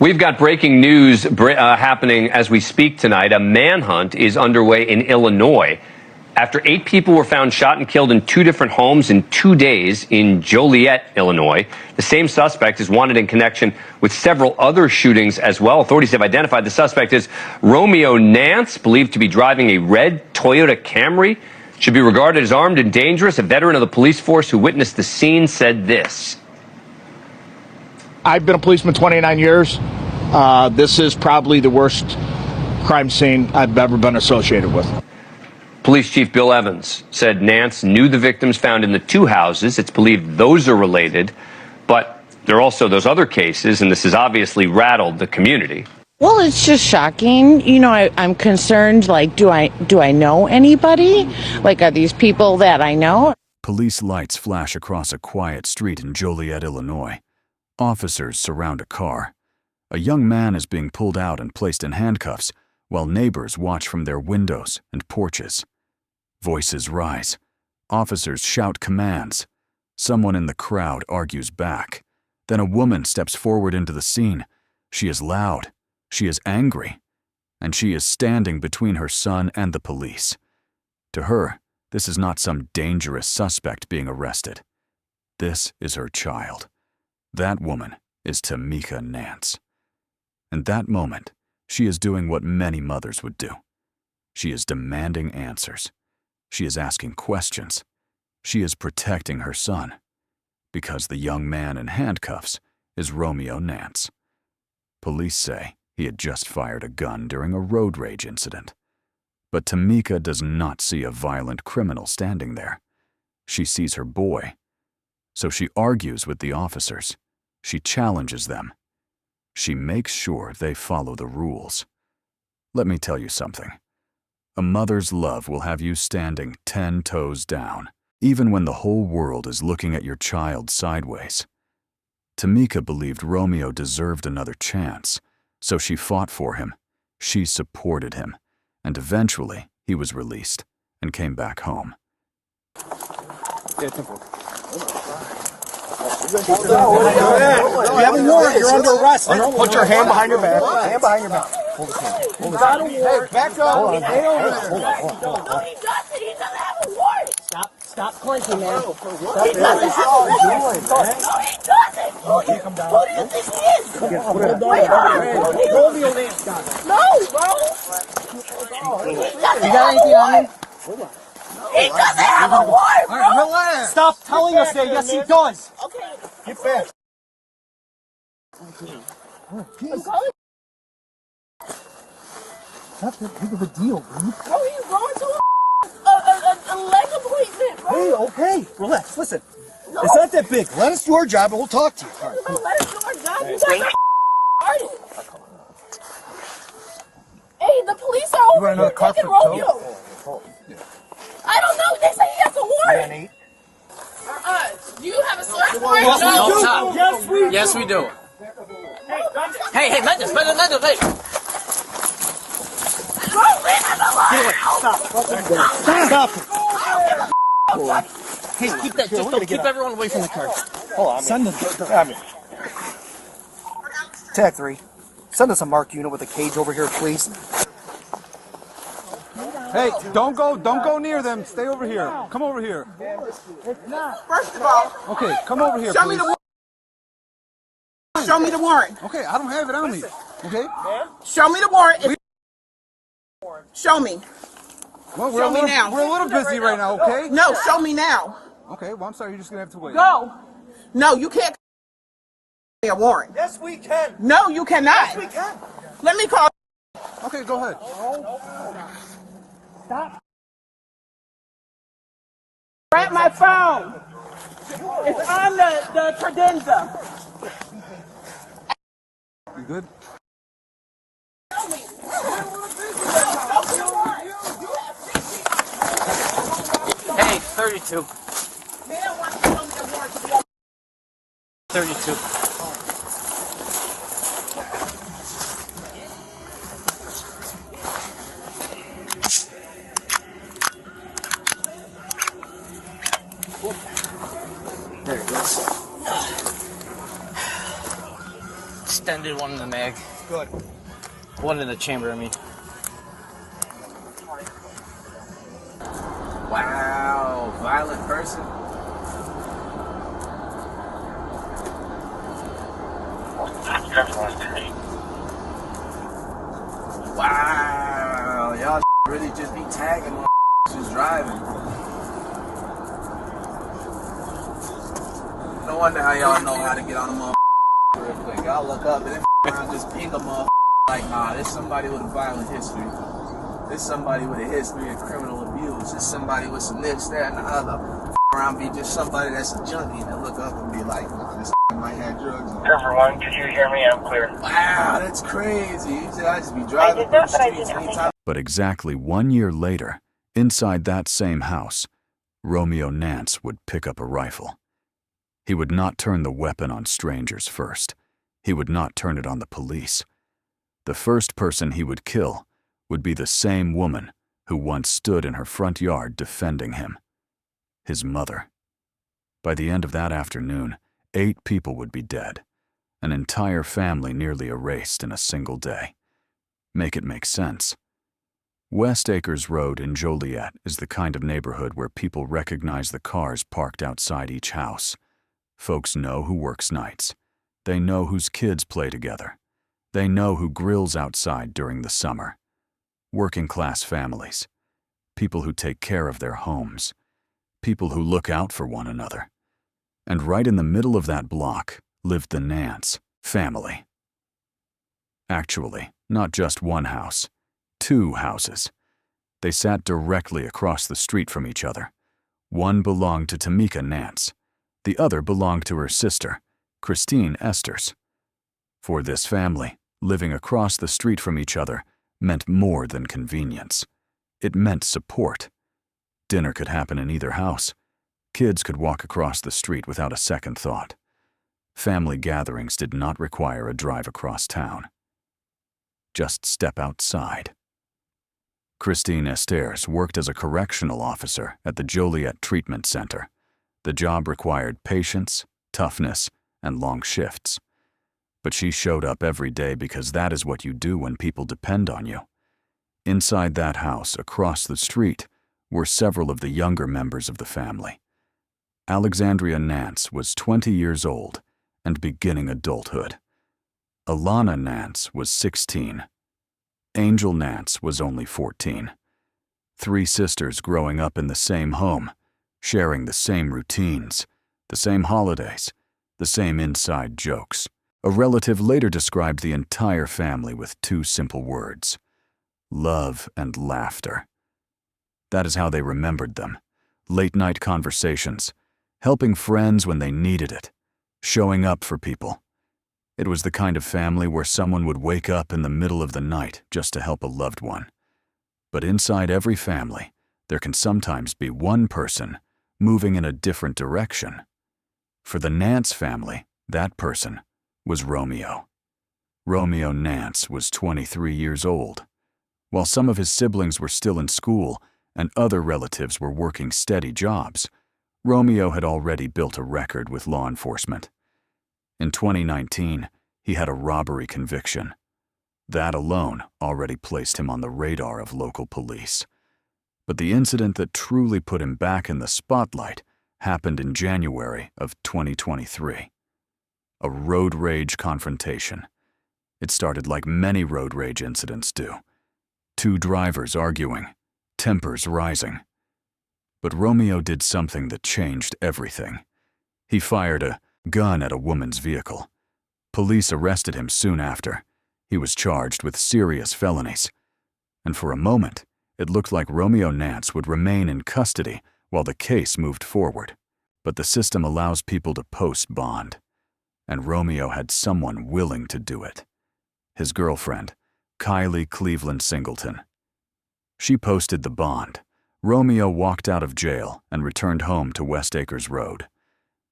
We've got breaking news happening as we speak tonight. A manhunt is underway in Illinois after 8 people were found shot and killed in 2 different homes in 2 days in Joliet, Illinois. The same suspect is wanted in connection with several other shootings as well. Authorities have identified the suspect as Romeo Nance, believed to be driving a red Toyota Camry. Should be regarded as armed and dangerous. A veteran of the police force who witnessed the scene said this. I've been a policeman 29 years. This is probably the worst crime scene I've ever been associated with. Police Chief Bill Evans said Nance knew the victims found in the 2 houses. It's believed those are related, but there are also those other cases, and this has obviously rattled the community. Well, it's just shocking. You know, I'm concerned, like, do I know anybody? Like, are these people that I know? Police lights flash across a quiet street in Joliet, Illinois. Officers surround a car. A young man is being pulled out and placed in handcuffs, while neighbors watch from their windows and porches. Voices rise. Officers shout commands. Someone in the crowd argues back. Then a woman steps forward into the scene. She is loud. She is angry. And she is standing between her son and the police. To her, this is not some dangerous suspect being arrested. This is her child. That woman is Tamaeka Nance. In that moment, she is doing what many mothers would do. She is demanding answers. She is asking questions. She is protecting her son. Because the young man in handcuffs is Romeo Nance. Police say he had just fired a gun during a road rage incident. But Tamaeka does not see a violent criminal standing there. She sees her boy. So she argues with the officers. She challenges them. She makes sure they follow the rules. Let me tell you something. A mother's love will have you standing 10 toes down, even when the whole world is looking at your child sideways. Tamaeka believed Romeo deserved another chance, so she fought for him. She supported him, and eventually he was released and came back home. You have a warrant. You're under arrest. Put your hand behind your back. Hand behind your back. Hold his hand. Hold his hand. Hey, back up. Hold on. Stay over there. Hold on. No, he doesn't. He doesn't have a warrant. Stop clinking, man. He doesn't have a warrant. No, he doesn't. Who do you think he is? Romeo Nance got it. No, bro. You got anything on him? Hold on. He doesn't have a warrant, bro. All right, relax. Stop telling us that. Yes, he does. Okay. Get back. Not that big of a deal, bro. Bro, he's going to a leg appointment, bro. Hey, okay. Relax. Listen. No. It's not that big. Let us do our job and we'll talk to you. All right, No, let us do our job. You guys are artists. Hey, the police are over here taking Romeo. I don't know. They say he has a warrant. Do you have a search warrant? No, stop. Yes, we do. Yes, we do. Hey, let us. Bro, leave him alone. Stop. Hey, keep that. Just don't keep everyone away from the car. Hold on. Send them. Tag 3. Send us a marked unit with a cage over here, please. Hey, don't go near them. Stay over here. Come over here. It's not. First of all, Okay, come over here, show me please. the warrant. Show me the warrant. Okay, I don't have it on me. Okay? Show me the warrant. Show me. Well, Show me now. We're a little busy right now, okay? No, show me now. Okay, well, I'm sorry. You're just going to have to wait. Go. No, you can't me a warrant. Yes, we can. No, you cannot. Yes, we can. Let me call. Okay, go ahead. Stop. Grab my phone. It's on the credenza. You good? Hey, 32. 32. distended, one in the mag. Good. One in the chamber, I mean. Wow, violent person. Wow, y'all really just be tagging on who's driving. No wonder how y'all know how to get on a motherfucker real quick. Y'all look up and then around just ping a motherfucker like, nah, this somebody with a violent history. This somebody with a history of criminal abuse. This somebody with some this, that, and the other. Around be just somebody that's a junkie and look up and be like, nah, this might have drugs on. Server 1, could you hear me? I'm clear. Wow, that's crazy. Usually I just be driving through the streets anytime. But exactly 1 year later, inside that same house, Romeo Nance would pick up a rifle. He would not turn the weapon on strangers first. He would not turn it on the police. The first person he would kill would be the same woman who once stood in her front yard defending him. His mother. By the end of that afternoon, 8 people would be dead, an entire family nearly erased in a single day. Make it make sense. West Acres Road in Joliet is the kind of neighborhood where people recognize the cars parked outside each house. Folks know who works nights. They know whose kids play together. They know who grills outside during the summer. Working-class families. People who take care of their homes. People who look out for one another. And right in the middle of that block lived the Nance family. Actually, not just one house, 2 houses. They sat directly across the street from each other. One belonged to Tamaeka Nance. The other belonged to her sister, Christine Esters. For this family, living across the street from each other meant more than convenience. It meant support. Dinner could happen in either house. Kids could walk across the street without a second thought. Family gatherings did not require a drive across town. Just step outside. Christine Esters worked as a correctional officer at the Joliet Treatment Center. The job required patience, toughness, and long shifts. But she showed up every day because that is what you do when people depend on you. Inside that house, across the street, were several of the younger members of the family. Alexandria Nance was 20 years old and beginning adulthood. Alana Nance was 16. Angel Nance was only 14. 3 sisters growing up in the same home, sharing the same routines, the same holidays, the same inside jokes. A relative later described the entire family with 2 simple words: love and laughter. That is how they remembered them. Late-night conversations, helping friends when they needed it, showing up for people. It was the kind of family where someone would wake up in the middle of the night just to help a loved one. But inside every family, there can sometimes be one person moving in a different direction. For the Nance family, that person was Romeo. Romeo Nance was 23 years old. While some of his siblings were still in school and other relatives were working steady jobs, Romeo had already built a record with law enforcement. In 2019, he had a robbery conviction. That alone already placed him on the radar of local police. But the incident that truly put him back in the spotlight happened in January of 2023. A road rage confrontation. It started like many road rage incidents do. 2 drivers arguing, tempers rising. But Romeo did something that changed everything. He fired a gun at a woman's vehicle. Police arrested him soon after. He was charged with serious felonies. And for a moment, it looked like Romeo Nance would remain in custody while the case moved forward. But the system allows people to post bond. And Romeo had someone willing to do it. His girlfriend, Kylie Cleveland Singleton. She posted the bond. Romeo walked out of jail and returned home to West Acres Road.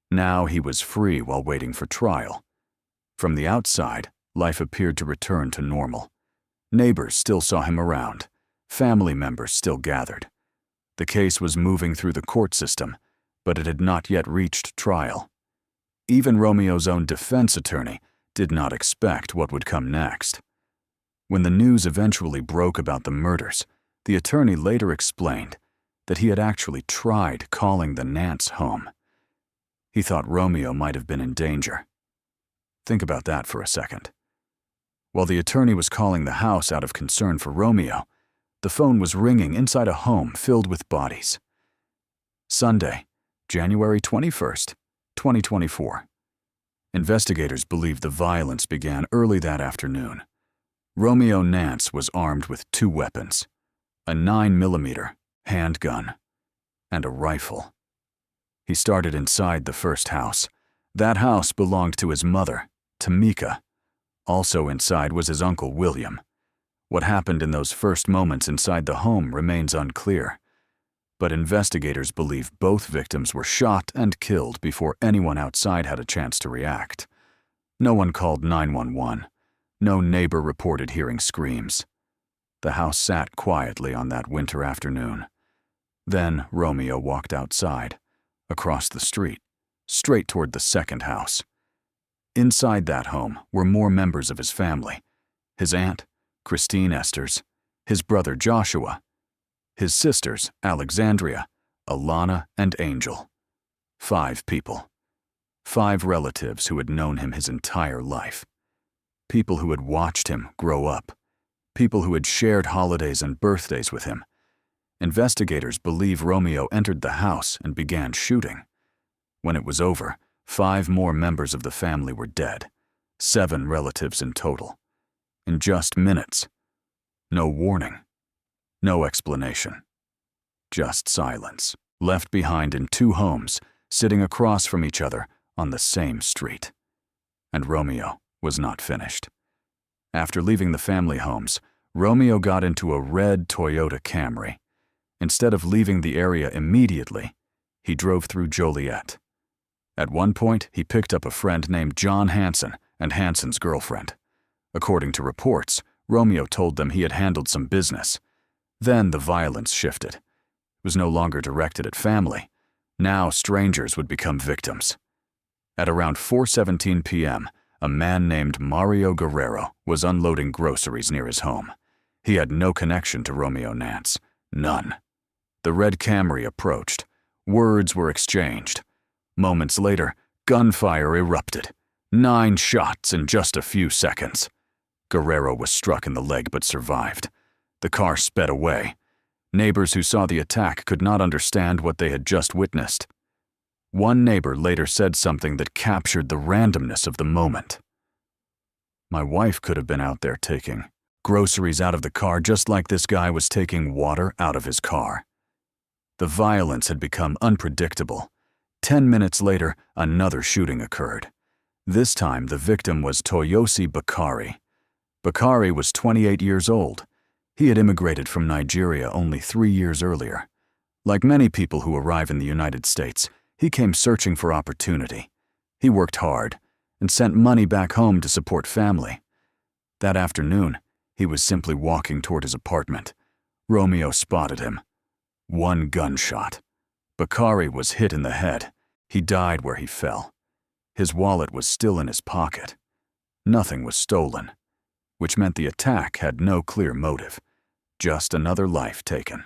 Now he was free while waiting for trial. From the outside, life appeared to return to normal. Neighbors still saw him around. Family members still gathered. The case was moving through the court system, but it had not yet reached trial. Even Romeo's own defense attorney did not expect what would come next. When the news eventually broke about the murders, the attorney later explained that he had actually tried calling the Nance home. He thought Romeo might have been in danger. Think about that for a second. While the attorney was calling the house out of concern for Romeo, the phone was ringing inside a home filled with bodies. Sunday, January 21st, 2024. Investigators believe the violence began early that afternoon. Romeo Nance was armed with 2 weapons, a 9mm handgun and a rifle. He started inside the first house. That house belonged to his mother, Tamaeka. Also inside was his uncle William. What happened in those first moments inside the home remains unclear, but investigators believe both victims were shot and killed before anyone outside had a chance to react. No one called 911. No neighbor reported hearing screams. The house sat quietly on that winter afternoon. Then Romeo walked outside, across the street, straight toward the second house. Inside that home were more members of his family: his aunt, Christine Esters, his brother Joshua, his sisters Alexandria, Alana, and Angel. 5 people. 5 relatives who had known him his entire life. People who had watched him grow up. People who had shared holidays and birthdays with him. Investigators believe Romeo entered the house and began shooting. When it was over, 5 more members of the family were dead. 7 relatives in total. In just minutes. No warning. No explanation. Just silence, left behind in 2 homes, sitting across from each other on the same street. And Romeo was not finished. After leaving the family homes, Romeo got into a red Toyota Camry. Instead of leaving the area immediately, he drove through Joliet. At one point, he picked up a friend named John Hanson and Hanson's girlfriend. According to reports, Romeo told them he had handled some business. Then the violence shifted. It was no longer directed at family. Now strangers would become victims. At around 4:17 p.m., a man named Mario Guerrero was unloading groceries near his home. He had no connection to Romeo Nance. None. The red Camry approached. Words were exchanged. Moments later, gunfire erupted. 9 shots in just a few seconds. Guerrero was struck in the leg but survived. The car sped away. Neighbors who saw the attack could not understand what they had just witnessed. One neighbor later said something that captured the randomness of the moment. "My wife could have been out there taking groceries out of the car just like this guy was taking water out of his car." The violence had become unpredictable. 10 minutes later, another shooting occurred. This time, the victim was Toyosi Bakari. Bakari was 28 years old. He had immigrated from Nigeria only 3 years earlier. Like many people who arrive in the United States, he came searching for opportunity. He worked hard and sent money back home to support family. That afternoon, he was simply walking toward his apartment. Romeo spotted him. 1 gunshot. Bakari was hit in the head. He died where he fell. His wallet was still in his pocket. Nothing was stolen, which meant the attack had no clear motive. Just another life taken.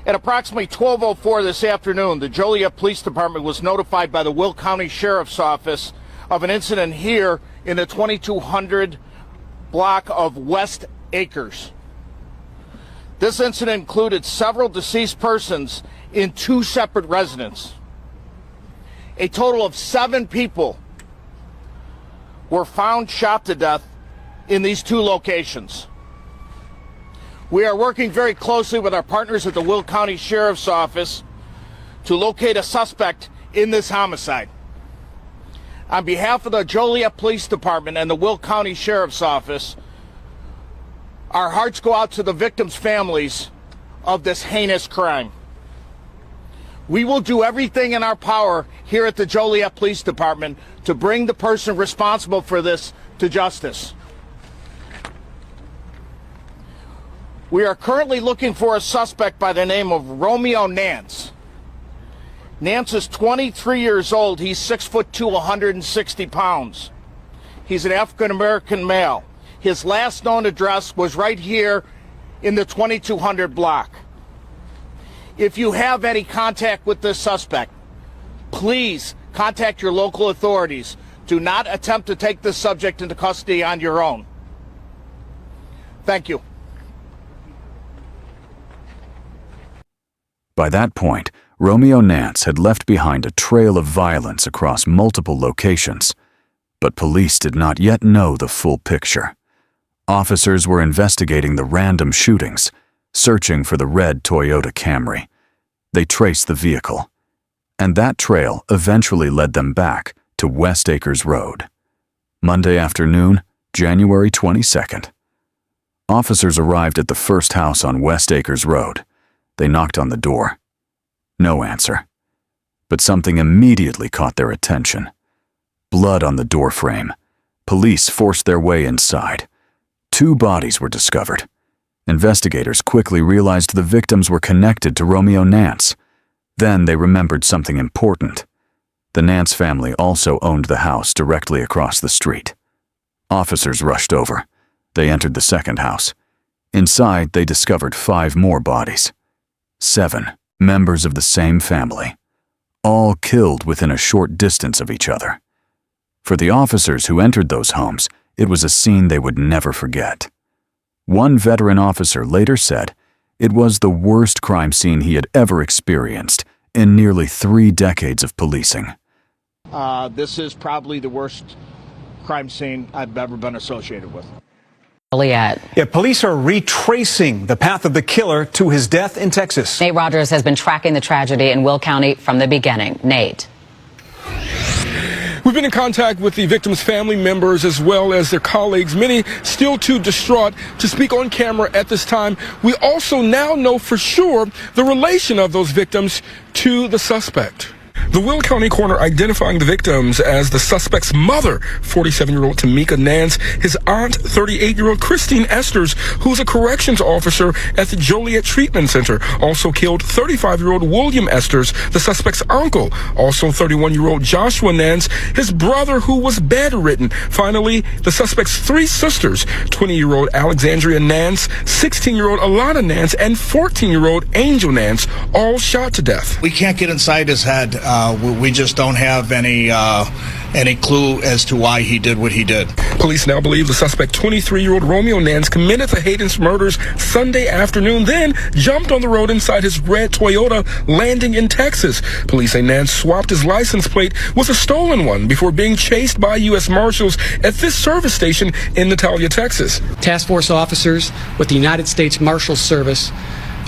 At approximately 12:04 this afternoon, the Joliet Police Department was notified by the Will County Sheriff's Office of an incident here in the 2200 block of West Acres. This incident included several deceased persons in 2 separate residences. A total of 7 people were found shot to death in these 2 locations. We are working very closely with our partners at the Will County Sheriff's Office to locate a suspect in this homicide. On behalf of the Joliet Police Department and the Will County Sheriff's Office, our hearts go out to the victims' families of this heinous crime. We will do everything in our power here at the Joliet Police Department to bring the person responsible for this to justice. We are currently looking for a suspect by the name of Romeo Nance. Nance is 23 years old. He's 6'2", 160 pounds. He's an African-American male. His last known address was right here in the 2200 block. If you have any contact with this suspect, please contact your local authorities. Do not attempt to take this subject into custody on your own. Thank you. By that point, Romeo Nance had left behind a trail of violence across multiple locations, but police did not yet know the full picture. Officers were investigating the random shootings, searching for the red Toyota Camry. They traced the vehicle, and that trail eventually led them back to West Acres Road. Monday afternoon, January 22nd. Officers arrived at the first house on West Acres Road. They knocked on the door. No answer. But something immediately caught their attention. Blood on the doorframe. Police forced their way inside. 2 bodies were discovered. Investigators quickly realized the victims were connected to Romeo Nance. Then they remembered something important. The Nance family also owned the house directly across the street. Officers rushed over. They entered the second house. Inside, they discovered 5 more bodies. 7 members of the same family, all killed within a short distance of each other. For the officers who entered those homes, it was a scene they would never forget. One veteran officer later said it was the worst crime scene he had ever experienced in nearly 3 decades of policing. This is probably the worst crime scene I've ever been associated with. Joliet. Yeah, police are retracing the path of the killer to his death in Texas. Nate Rogers has been tracking the tragedy in Will County from the beginning. Nate. We've been in contact with the victims' family members as well as their colleagues, many still too distraught to speak on camera at this time. We also now know for sure the relation of those victims to the suspect. The Will County coroner identifying the victims as the suspect's mother, 47-year-old Tamaeka Nance, his aunt, 38-year-old Christine Esters, who's a corrections officer at the Joliet Treatment Center, also killed 35-year-old William Esters, the suspect's uncle, also 31-year-old Joshua Nance, his brother who was bedridden. Finally, the suspect's 3 sisters, 20-year-old Alexandria Nance, 16-year-old Alana Nance, and 14-year-old Angel Nance, all shot to death. We can't get inside his head. We just don't have any clue as to why he did what he did. Police now believe the suspect, 23-year-old Romeo Nance, committed the Hayden's murders Sunday afternoon, then jumped on the road inside his red Toyota, landing in Texas. Police say Nance swapped his license plate with a stolen one before being chased by U.S. Marshals at this service station in Natalia, Texas. Task force officers with the United States Marshals Service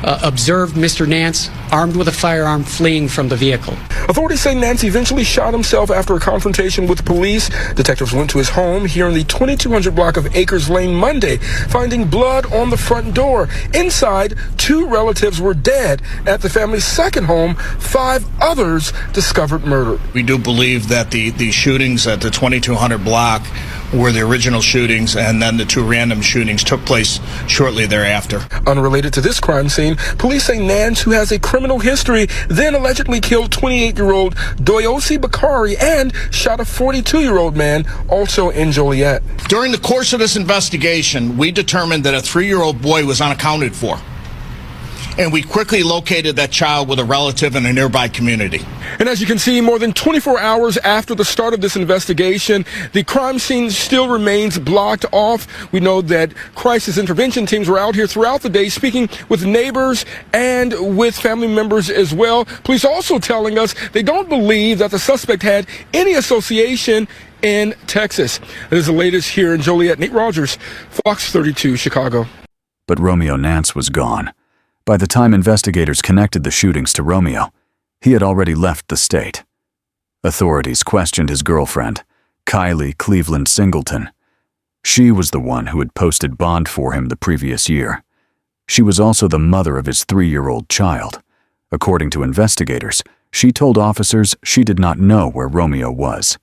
observed Mr. Nance armed with a firearm fleeing from the vehicle. Authorities say Nance eventually shot himself after a confrontation with police. Detectives went to his home here in the 2200 block of Acres Lane Monday, finding blood on the front door. Inside, 2 relatives were dead. At the family's second home, 5 others discovered murdered. We do believe that the shootings at the 2200 block were the original shootings, and then the 2 random shootings took place shortly thereafter. Unrelated to this crime scene, police say Nance, who has a criminal history, then allegedly killed 28-year-old Doyosi Bakari and shot a 42-year-old man, also in Joliet. During the course of this investigation, we determined that a 3-year-old boy was unaccounted for, and we quickly located that child with a relative in a nearby community. And as you can see, more than 24 hours after the start of this investigation, the crime scene still remains blocked off. We know that crisis intervention teams were out here throughout the day speaking with neighbors and with family members as well. Police also telling us they don't believe that the suspect had any association in Texas. That is the latest here in Joliet. Nate Rogers, Fox 32, Chicago. But Romeo Nance was gone. By the time investigators connected the shootings to Romeo, he had already left the state. Authorities questioned his girlfriend, Kylie Cleveland Singleton. She was the one who had posted bond for him the previous year. She was also the mother of his 3-year-old child. According to investigators, she told officers she did not know where Romeo was.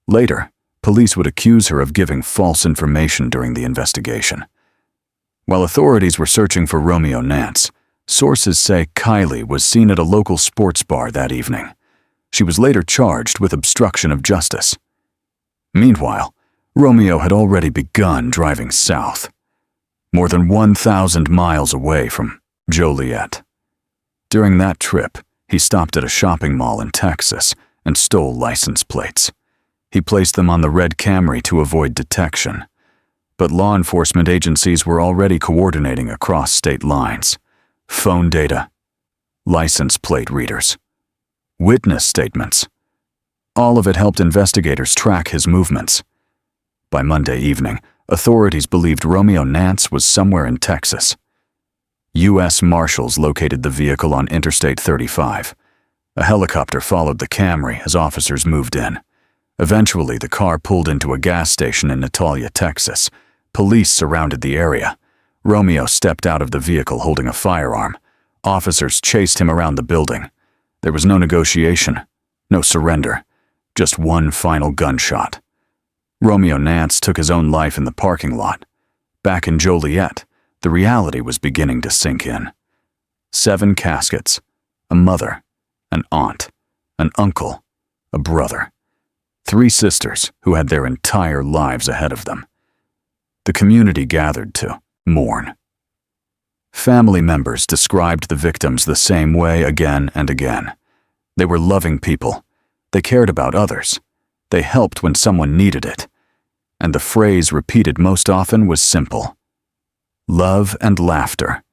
Later, police would accuse her of giving false information during the investigation. While authorities were searching for Romeo Nance, sources say Kylie was seen at a local sports bar that evening. She was later charged with obstruction of justice. Meanwhile, Romeo had already begun driving south, more than 1,000 miles away from Joliet. During that trip, he stopped at a shopping mall in Texas and stole license plates. He placed them on the red Camry to avoid detection. But law enforcement agencies were already coordinating across state lines. Phone data, license plate readers, witness statements. All of it helped investigators track his movements. By Monday evening, authorities believed Romeo Nance was somewhere in Texas. U.S. Marshals located the vehicle on Interstate 35. A helicopter followed the Camry as officers moved in. Eventually, the car pulled into a gas station in Natalia, Texas. Police surrounded the area. Romeo stepped out of the vehicle holding a firearm. Officers chased him around the building. There was no negotiation, no surrender, just one final gunshot. Romeo Nance took his own life in the parking lot. Back in Joliet, the reality was beginning to sink in. 7 caskets, a mother, an aunt, an uncle, a brother. 3 sisters who had their entire lives ahead of them. The community gathered to mourn. Family members described the victims the same way again and again. They were loving people. They cared about others. They helped when someone needed it. And the phrase repeated most often was simple: love and laughter.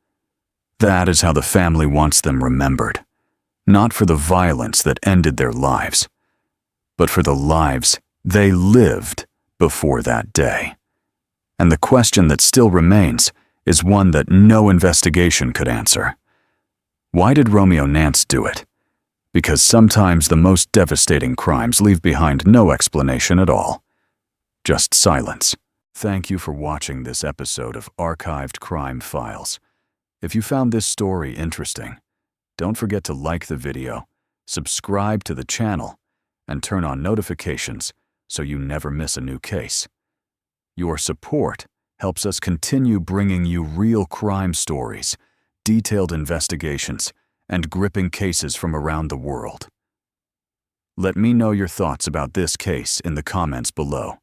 That is how the family wants them remembered. Not for the violence that ended their lives, but for the lives they lived before that day. And the question that still remains is one that no investigation could answer. Why did Romeo Nance do it? Because sometimes the most devastating crimes leave behind no explanation at all. Just silence. Thank you for watching this episode of Archived Crime Files. If you found this story interesting, don't forget to like the video, subscribe to the channel, and turn on notifications so you never miss a new case. Your support helps us continue bringing you real crime stories, detailed investigations, and gripping cases from around the world. Let me know your thoughts about this case in the comments below.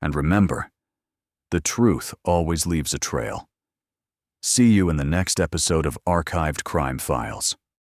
And remember, the truth always leaves a trail. See you in the next episode of Archived Crime Files.